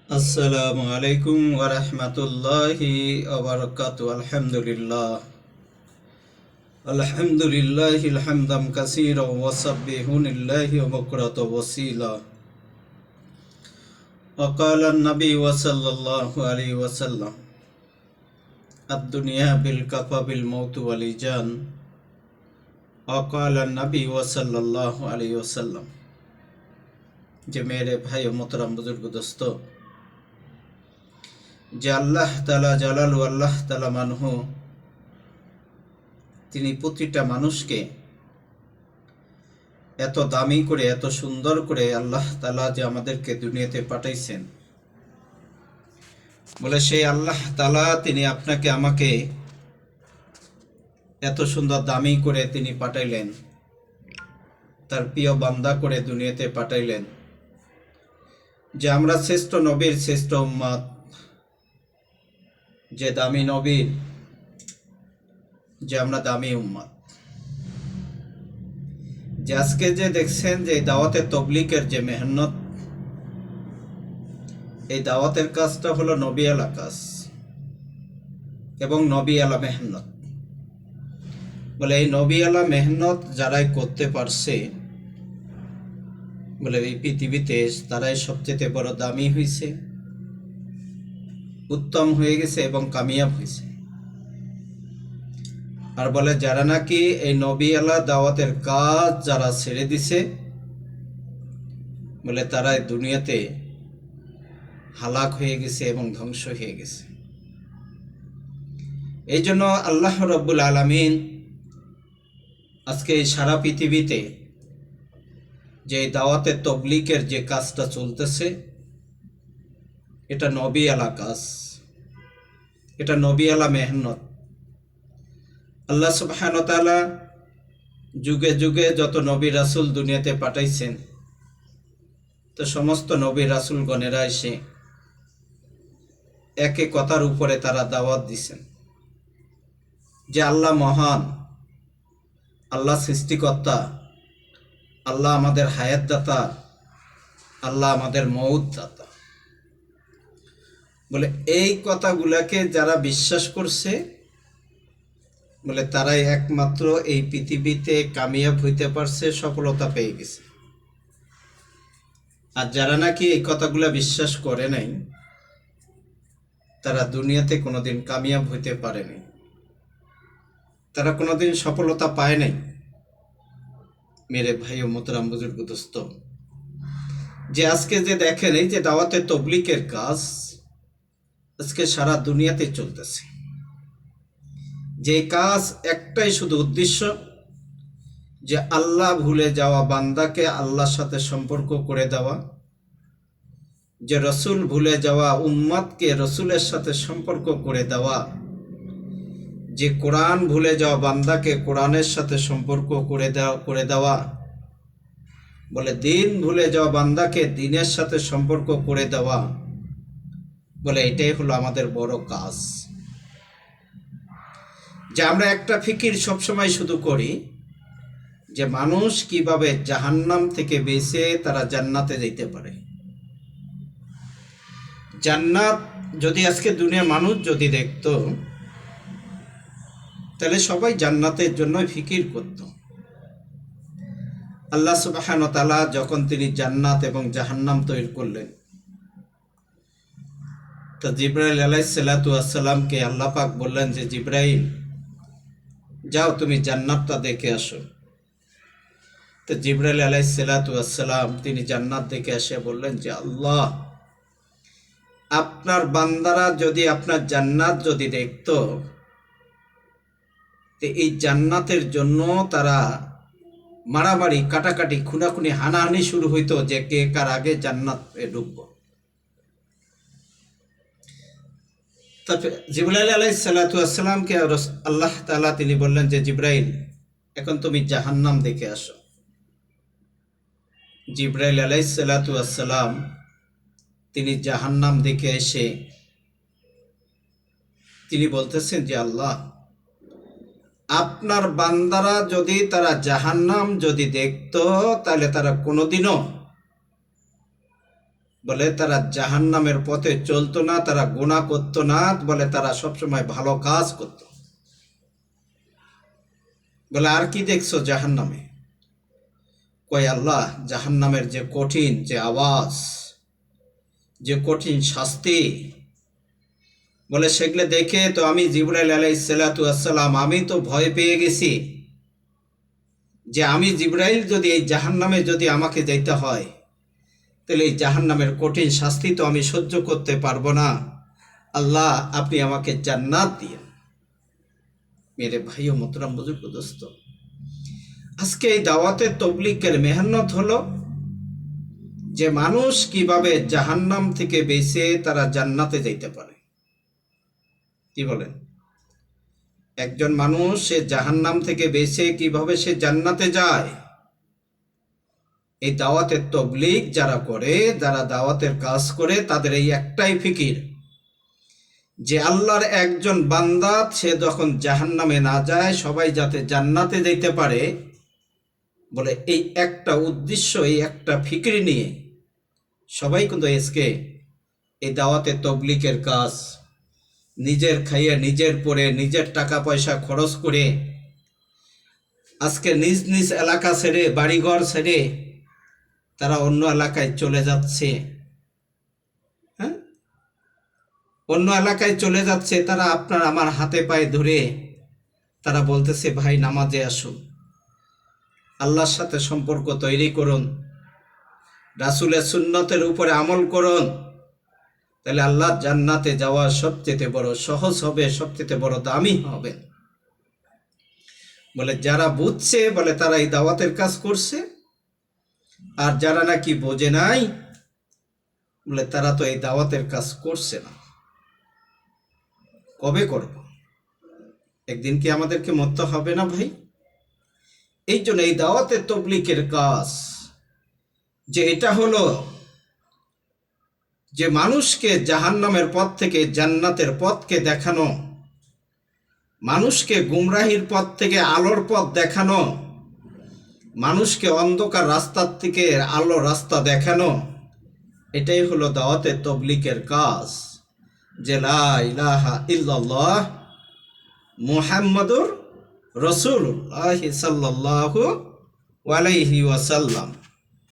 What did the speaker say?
আসসালামু আলাইকুম ওয়া রাহমাতুল্লাহি ওয়া বারাকাতুহু। আলহামদুলিল্লাহিল হামদাম কাসীরাও ওয়া সাব্বিহুনিল্লাহি ওয়া বুকরাতাও ওয়া আসীলা। ওয়া ক্বালা আন-নবী সাল্লাল্লাহু আলাইহি ওয়াসাল্লাম, আদ-দুনিয়া বিল কাফা বিল মাউত ওয়াল ইজান। ওয়া ক্বালা আন-নবী সাল্লাল্লাহু আলাইহি ওয়াসাল্লাম। যে মেরে ভাই ও মোহতারাম বুজুর্গ দোস্ত, যে আল্লাহ তাআলা জালালু, আল্লাহ তাআলা মানহু, তিনি প্রতিটা মানুষকে এত দামি করে, এত সুন্দর করে আল্লাহ তাআলা যে আমাদেরকে দুনিয়াতে পাঠাইছেন, বলে সেই আল্লাহ তাআলা তিনি আপনাকে আমাকে এত সুন্দর দামি করে তিনি পাঠাইলেন, তার প্রিয় বান্দা করে দুনিয়াতে পাঠাইলেন, যে আমরা শ্রেষ্ঠ নবীর শ্রেষ্ঠ উম্মত, যে দামি নবীর, যে আমরা দামি উম্মত। যে আজকে যে দেখছেন যে দাওয়াতে তবলিগের যে মেহনত, এই দাওয়াতের কাজটা হলো নবী আলা কাজ এবং নবী আলা মেহনত। বলে এই নবী আলা মেহনত যারাই করতে পারছে, বলে এই পৃথিবীতে তারাই সবচেয়ে বড় দামি হয়েছে, উত্তম হয়ে গেছে এবং কামিয়াব হয়েছে। আর বলে যারা নাকি এই নবী আলা দাওয়াতের কাজ যারা ছেড়ে দিছে, বলে তারাই দুনিয়াতে হালাক হয়ে গেছে এবং ধ্বংস হয়ে গেছে। এই জন্য আল্লাহ রাব্বুল আলামিন আজকে এই সারা পৃথিবীতে যে দাওয়াতে তবলিগের যে কাজটা চলতেছে, এটা নবী আলা কাজ, এটা নবী আলা মেহনত। আল্লাহ সুবহানাহু ওয়া তাআলা যুগে যুগে যত নবী রাসূল দুনিয়াতে পাঠাইছেন, তো সমস্ত নবী রাসূলগণেরা এসে একে কথার উপরে তারা দাওয়াত দিছেন যে আল্লাহ মহান, আল্লাহ সৃষ্টিকর্তা, আল্লাহ আমাদের হায়াত দাতা, আল্লাহ আমাদের মউত দাতা। বলে এই কথাগুলাকে যারা বিশ্বাস করছে, বলে তারাই একমাত্র এই পৃথিবীতে কামিয়াব হইতে পারছে, সফলতা পেয়ে গেছে। আর যারা নাকি এই কথাগুলা বিশ্বাস করে নাই, তারা দুনিয়াতে কোনোদিন কামিয়াব হইতে পারেনি, তারা কোনোদিন সফলতা পায় নাই। মেরে ভাই ও মোহতারাম বুজুর্গ দোস্ত, যে আজকে যে দেখেন এই যে দাওয়াতে তবলিগের কাজ আজকে সারা দুনিয়াতে চলতেছে, যে কাজ একটাই শুধু উদ্দেশ্য, যে আল্লাহ ভুলে যাওয়া বান্দাকে আল্লাহর সাথে সম্পর্ক করে দেওয়া, যে রসুল ভুলে যাওয়া উম্মতকে রসুলের সাথে সম্পর্ক করে দেওয়া, যে কোরআন ভুলে যাওয়া বান্দাকে কোরআনের সাথে সম্পর্ক করে দেওয়া, বলে দিন ভুলে যাওয়া বান্দাকে দিনের সাথে সম্পর্ক করে দেওয়া। বলে এটাই হলো আমাদের বড় কাজ। যে আমরা একটা ফিকির সবসময় শুধু করি, যে মানুষ কিভাবে জাহান্নাম থেকে বেঁচে তারা জান্নাতে যেতে পারে। জান্নাত যদি আজকে দুনিয়ার মানুষ যদি দেখতো, তাহলে সবাই জান্নাতের জন্য ফিকির করত। আল্লাহ সুবহানাহু ওয়া তাআলা যখন তিনি জান্নাত এবং জাহান্নাম তৈরি করলেন, তো জিবরাইল আলাইহিস সালাতু ওয়াস সালামকে আল্লাহ পাক বললেন যে জিবরাইল, যাও তুমি জান্নাতটা দেখে আসো। তো জিবরাইল আলাইহিস সালাতু ওয়াস সালাম তিনি জান্নাত দেখে এসে বললেন যে আল্লাহ, আপনার বান্দারা যদি আপনার জান্নাত যদি দেখতো, তো এই জান্নাতের জন্য তারা মারামারি, কাটাকাটি, খুনাখুনি, হানাহানি শুরু হইতো যে কে কার আগে জান্নাতে ঢুকবো। তারপরে জিবরাইল আলাইহিস সালাতু ওয়াস সালামকে আল্লাহ তাআলা তিনি বললেন যে জিবরাইল, এখন তুমি জাহান্নাম দেখে আসো। জিবরাইল আলাইহিস সালাতু ওয়াস সালাম তিনি জাহান্নাম দেখে এসে তিনি বলতেছেন যে আল্লাহ, আপনার বান্দারা যদি তারা জাহান্নাম যদি দেখতো, তাহলে তারা কোনোদিনও বলে তারা জাহান্নামের পথে চলতো না, তারা গুনাহ করতো না, বলে তারা সবসময় ভালো কাজ করত। বলে আর কি দেখছো জাহান্নামে? কয় আল্লাহ, জাহান্নামের যে কঠিন যে আওয়াজ, যে কঠিন শাস্তি, বলে সেগুলো দেখে তো আমি জিবরাইল আলাইহিসসালাতু ওয়াসসালাম আমি তো ভয় পেয়ে গেছি যে আমি জিবরাইল যদি এই জাহান্নামে যদি আমাকে যেতে হয়, তাহলে এই জাহান্নামের কঠিন শাস্তি তো আমি সহ্য করতে পারবো না। আল্লাহ, আপনি আমাকে জান্নাত দিন। মেরে ভাই ও মোহতারাম বুজুর্গ দোস্ত, আজকে এই দাওয়াতের তবলিগের মেহনত হলো যে মানুষ কিভাবে জাহান্নাম থেকে বেঁচে তারা জান্নাতে যাইতে পারে। কি বলেন? একজন মানুষ সে জাহান্নাম থেকে বেঁচে কিভাবে সে জান্নাতে যায়, এই দাওয়াতের তবলিগ যারা করে, যারা দাওয়াতের কাজ করে, তাদের এই একটাই ফিকির যে আল্লাহর একজন বান্দা সে যখন জাহান্নামে না যায়, সবাই যাতে জান্নাতে যেতে পারে। বলে এই একটা উদ্দেশ্য, এই একটা ফিকির নিয়ে সবাই কিন্তু আজকে এই দাওয়াতের তবলিগের কাজ নিজের খাইয়ে, নিজের পরে, নিজের টাকা পয়সা খরচ করে আজকে নিজ নিজ এলাকা ছেড়ে, বাড়িঘর ছেড়ে তারা অন্য এলাকায় চলে যাচ্ছে। হ্যাঁ, অন্য এলাকায় চলে যাচ্ছে। তারা আপনার আমার হাতে পায়ে ধরে তারা বলতেছে, ভাই নামাজে আসুন, আল্লাহর সাথে সম্পর্ক তৈরি করুন, রাসূলের সুন্নতের উপরে আমল করুন, তাহলে আল্লাহ জান্নাতে যাওয়া সবচেয়ে বড় সহজ হবে, সবচেয়ে বড় দামি হবে। বলে যারা বুঝছে, বলে তারা এই দাওয়াতের কাজ করছে, আর যারা নাকি বোঝে নাই, বলে তারা তো এই দাওয়াতের কাজ করছে না। কবে করব? একদিন কি আমাদেরকে মরতে হবে না ভাই? এই জন্য এই দাওয়াতের তবলিগের কাজ যে এটা হলো যে মানুষকে জাহান্নামের পথ থেকে জান্নাতের পথকে দেখানো, মানুষকে গুমরাহির পথ থেকে আলোর পথ দেখানো, মানুষকে অন্ধকার রাস্তার থেকে আলো রাস্তা দেখানো, এটাই হলো দাওয়াতের তবলিগের কাজ। যে লা ইলাহা ইল্লাল্লাহ মুহাম্মাদুর রাসূলুল্লাহ সাল্লাল্লাহু আলাইহি ওয়াসাল্লাম।